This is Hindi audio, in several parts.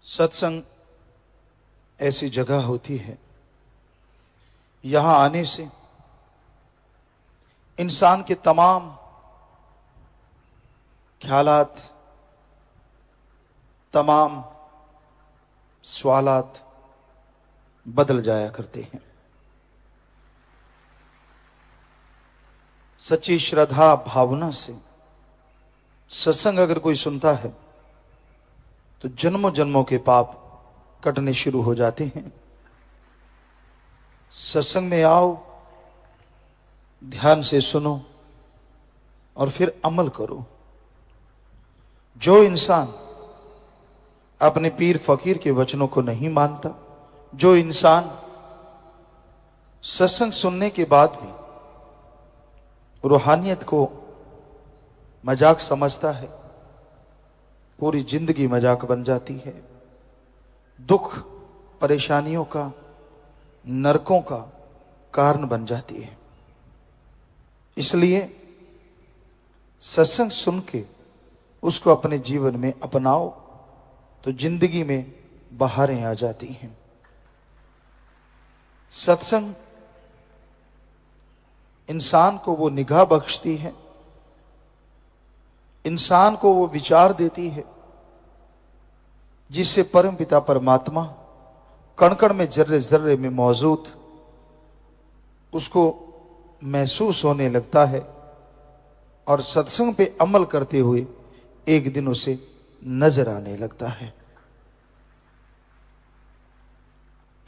सत्संग ऐसी जगह होती है, यहां आने से इंसान के तमाम ख्यालात, तमाम सवालात बदल जाया करते हैं। सच्ची श्रद्धा भावना से सत्संग अगर कोई सुनता है तो जन्मों जन्मों के पाप कटने शुरू हो जाते हैं। सत्संग में आओ, ध्यान से सुनो और फिर अमल करो। जो इंसान अपने पीर फकीर के वचनों को नहीं मानता, जो इंसान सत्संग सुनने के बाद भी रूहानियत को मजाक समझता है, पूरी जिंदगी मजाक बन जाती है। दुख परेशानियों का, नरकों का कारण बन जाती है। इसलिए सत्संग सुन के उसको अपने जीवन में अपनाओ तो जिंदगी में बहारें आ जाती हैं। सत्संग इंसान को वो निगाह बख्शती है, इंसान को वो विचार देती है जिससे परम पिता परमात्मा कण कण में, जर्रे जर्रे में मौजूद उसको महसूस होने लगता है और सत्संग पे अमल करते हुए एक दिन उसे नजर आने लगता है।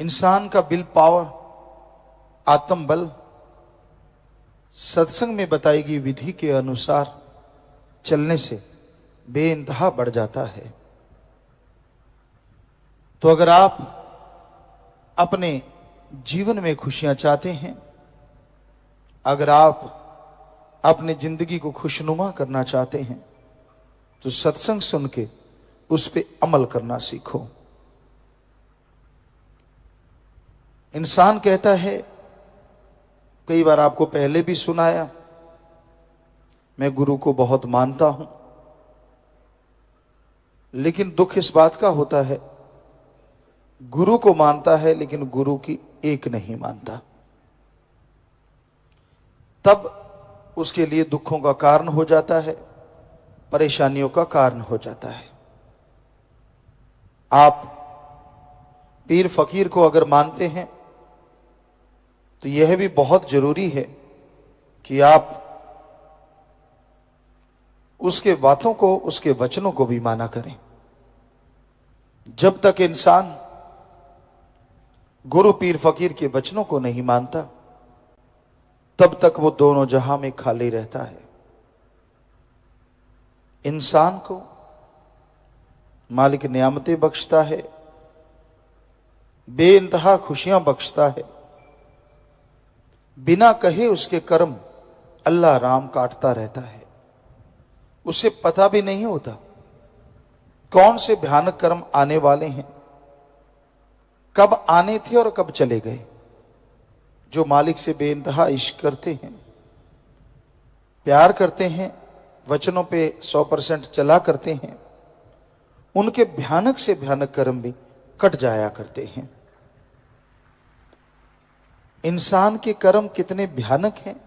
इंसान का विल पावर, आत्म बल सत्संग में बताई गई विधि के अनुसार चलने से बेइंतहा बढ़ जाता है। तो अगर आप अपने जीवन में खुशियां चाहते हैं, अगर आप अपनी जिंदगी को खुशनुमा करना चाहते हैं तो सत्संग सुन के उस पे अमल करना सीखो। इंसान कहता है, कई बार आपको पहले भी सुनाया, मैं गुरु को बहुत मानता हूं, लेकिन दुख इस बात का होता है गुरु को मानता है लेकिन गुरु की एक नहीं मानता। तब उसके लिए दुखों का कारण हो जाता है, परेशानियों का कारण हो जाता है। आप पीर फकीर को अगर मानते हैं तो यह भी बहुत जरूरी है कि आप उसके बातों को, उसके वचनों को भी माना करें। जब तक इंसान गुरु पीर फकीर के वचनों को नहीं मानता तब तक वो दोनों जहां में खाली रहता है। इंसान को मालिक नियामतें बख्शता है, बेइंतहा खुशियां बख्शता है, बिना कहे उसके कर्म अल्लाह राम काटता रहता है। उसे पता भी नहीं होता कौन से भयानक कर्म आने वाले हैं, कब आने थे और कब चले गए। जो मालिक से बेइंतहा इश्क करते हैं, प्यार करते हैं, वचनों पे 100% चला करते हैं, उनके भयानक से भयानक कर्म भी कट जाया करते हैं। इंसान के कर्म कितने भयानक हैं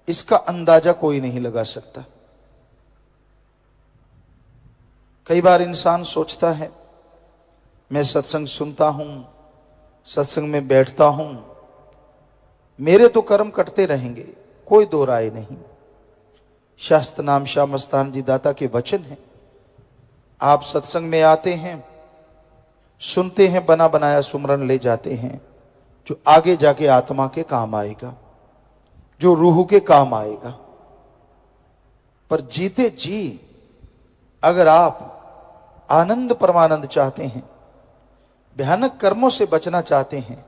इसका अंदाजा कोई नहीं लगा सकता। कई बार इंसान सोचता है मैं सत्संग सुनता हूं, सत्संग में बैठता हूं, मेरे तो कर्म कटते रहेंगे, कोई दो राय नहीं। शास्त्र नाम शाह मस्तान जी दाता के वचन हैं। आप सत्संग में आते हैं, सुनते हैं, बना बनाया सुमरन ले जाते हैं जो आगे जाके आत्मा के काम आएगा, जो रूह के काम आएगा। पर जीते जी अगर आप आनंद परमानंद चाहते हैं, भयानक कर्मों से बचना चाहते हैं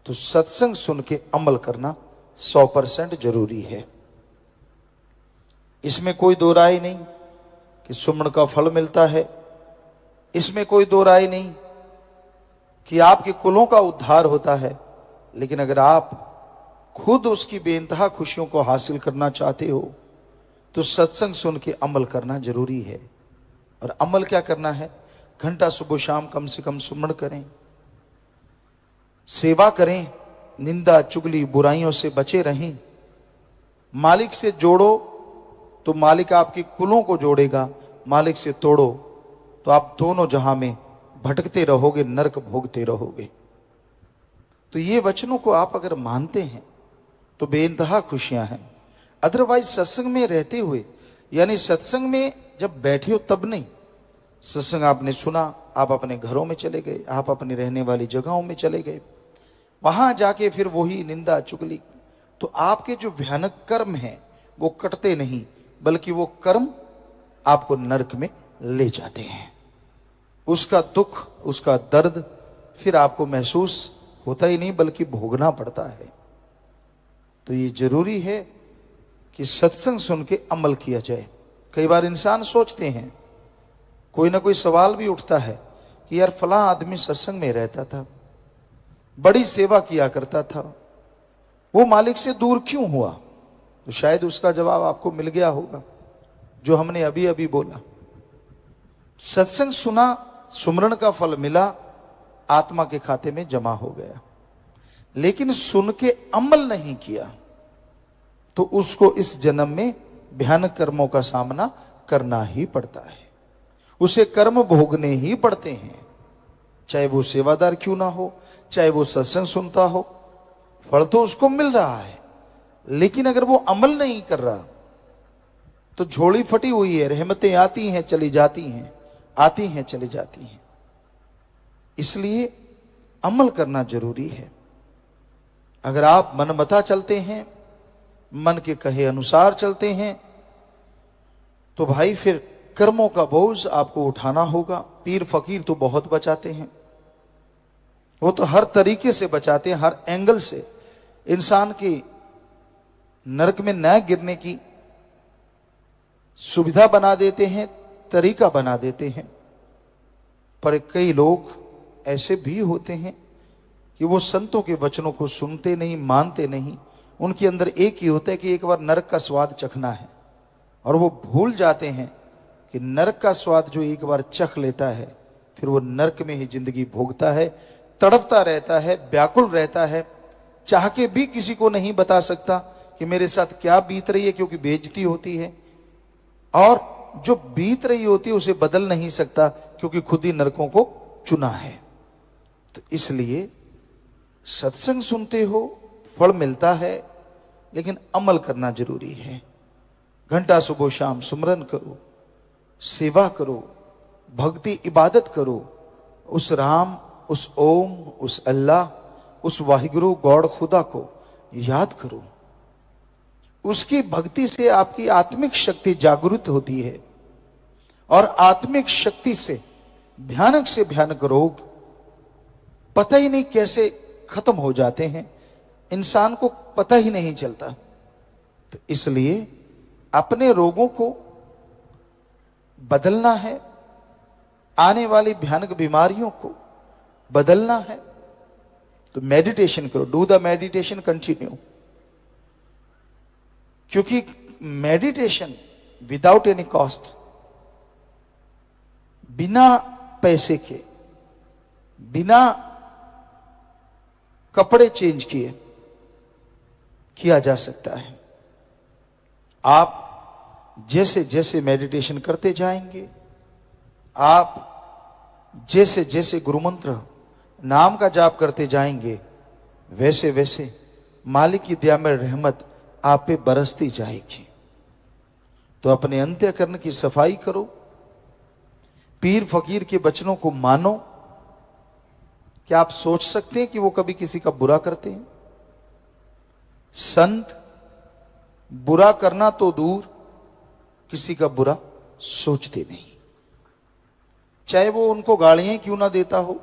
तो सत्संग सुन के अमल करना 100% जरूरी है। इसमें कोई दो राय नहीं कि सुमन का फल मिलता है, इसमें कोई दो राय नहीं कि आपके कुलों का उद्धार होता है। लेकिन अगर आप खुद उसकी बेइंतहा खुशियों को हासिल करना चाहते हो तो सत्संग सुन के अमल करना जरूरी है। और अमल क्या करना है? घंटा सुबह शाम कम से कम सुमरण करें, सेवा करें, निंदा चुगली बुराइयों से बचे रहें। मालिक से जोड़ो तो मालिक आपके कुलों को जोड़ेगा, मालिक से तोड़ो तो आप दोनों जहां में भटकते रहोगे, नरक भोगते रहोगे। तो ये वचनों को आप अगर मानते हैं तो बेइंतहा खुशियां हैं। अदरवाइज सत्संग में रहते हुए, यानी सत्संग में जब बैठे हो तब नहीं, सत्संग आपने सुना, आप अपने घरों में चले गए, आप अपनी रहने वाली जगहों में चले गए, वहां जाके फिर वही निंदा चुगली, तो आपके जो भयानक कर्म हैं वो कटते नहीं, बल्कि वो कर्म आपको नरक में ले जाते हैं। उसका दुख, उसका दर्द फिर आपको महसूस होता ही नहीं, बल्कि भोगना पड़ता है। तो ये जरूरी है कि सत्संग सुन के अमल किया जाए। कई बार इंसान सोचते हैं, कोई ना कोई सवाल भी उठता है कि यार फलां आदमी सत्संग में रहता था, बड़ी सेवा किया करता था, वो मालिक से दूर क्यों हुआ? तो शायद उसका जवाब आपको मिल गया होगा, जो हमने अभी अभी बोला। सत्संग सुना, सुमरण का फल मिला, आत्मा के खाते में जमा हो गया, लेकिन सुन के अमल नहीं किया तो उसको इस जन्म में भयानक कर्मों का सामना करना ही पड़ता है। उसे कर्म भोगने ही पड़ते हैं, चाहे वो सेवादार क्यों ना हो, चाहे वो सत्संग सुनता हो, फल तो उसको मिल रहा है। लेकिन अगर वो अमल नहीं कर रहा तो झोली फटी हुई है, रहमतें आती हैं चली जाती हैं, आती हैं चली जाती हैं। इसलिए अमल करना जरूरी है। अगर आप मनमता चलते हैं, मन के कहे अनुसार चलते हैं, तो भाई फिर कर्मों का बोझ आपको उठाना होगा। पीर फकीर तो बहुत बचाते हैं, वो तो हर तरीके से बचाते हैं, हर एंगल से इंसान की नरक में न गिरने की सुविधा बना देते हैं, तरीका बना देते हैं। पर कई लोग ऐसे भी होते हैं कि वो संतों के वचनों को सुनते नहीं, मानते नहीं। उनके अंदर एक ही होता है कि एक बार नरक का स्वाद चखना है, और वो भूल जाते हैं कि नरक का स्वाद जो एक बार चख लेता है फिर वो नरक में ही जिंदगी भोगता है, तड़पता रहता है, व्याकुल रहता है, चाह के भी किसी को नहीं बता सकता कि मेरे साथ क्या बीत रही है, क्योंकि बेइज्जती होती है। और जो बीत रही होती है उसे बदल नहीं सकता, क्योंकि खुद ही नरकों को चुना है। तो इसलिए सत्संग सुनते हो, फल मिलता है, लेकिन अमल करना जरूरी है। घंटा सुबह शाम सुमरन करो, सेवा करो, भक्ति इबादत करो, उस राम, उस ओम, उस अल्लाह, उस वाहिगुरु गॉड खुदा को याद करो। उसकी भक्ति से आपकी आत्मिक शक्ति जागृत होती है, और आत्मिक शक्ति से भयानक रोग पता ही नहीं कैसे खत्म हो जाते हैं, इंसान को पता ही नहीं चलता। तो इसलिए अपने रोगों को बदलना है, आने वाली भयानक बीमारियों को बदलना है, तो मेडिटेशन करो। डू द मेडिटेशन कंटिन्यू, क्योंकि मेडिटेशन विदाउट एनी कॉस्ट, बिना पैसे के, बिना कपड़े चेंज किए किया जा सकता है। आप जैसे जैसे मेडिटेशन करते जाएंगे, आप जैसे जैसे गुरुमंत्र नाम का जाप करते जाएंगे, वैसे वैसे मालिक की दया में रहमत आप पे बरसती जाएगी। तो अपने अंतःकरण की सफाई करो, पीर फकीर के वचनों को मानो। क्या आप सोच सकते हैं कि वो कभी किसी का बुरा करते हैं? संत बुरा करना तो दूर, किसी का बुरा सोचते नहीं। चाहे वो उनको गालियां क्यों ना देता हो,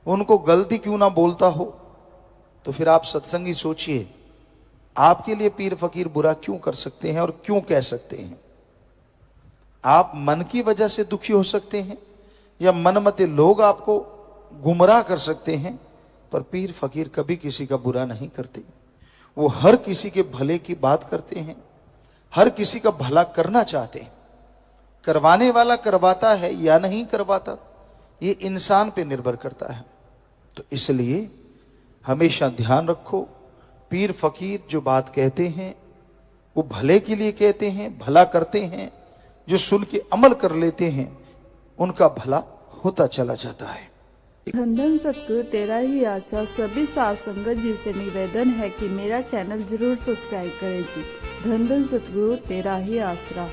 उनको गलती क्यों ना बोलता हो, तो फिर आप सत्संगी सोचिए, आपके लिए पीर फकीर बुरा क्यों कर सकते हैं और क्यों कह सकते हैं? आप मन की वजह से दुखी हो सकते हैं, या मनमते लोग आपको गुमराह कर सकते हैं, पर पीर फकीर कभी किसी का बुरा नहीं करते। वो हर किसी के भले की बात करते हैं, हर किसी का भला करना चाहते हैं। करवाने वाला करवाता है या नहीं करवाता, ये इंसान पे निर्भर करता है। तो इसलिए हमेशा ध्यान रखो, पीर फकीर जो बात कहते हैं वो भले के लिए कहते हैं, भला करते हैं। जो सुन के अमल कर लेते हैं उनका भला होता चला जाता है। धन धन सतगुरु तेरा ही आसरा। सभी साध संगत जी से निवेदन है कि मेरा चैनल जरूर सब्सक्राइब करें जी। धन धन सतगुरु तेरा ही आसरा।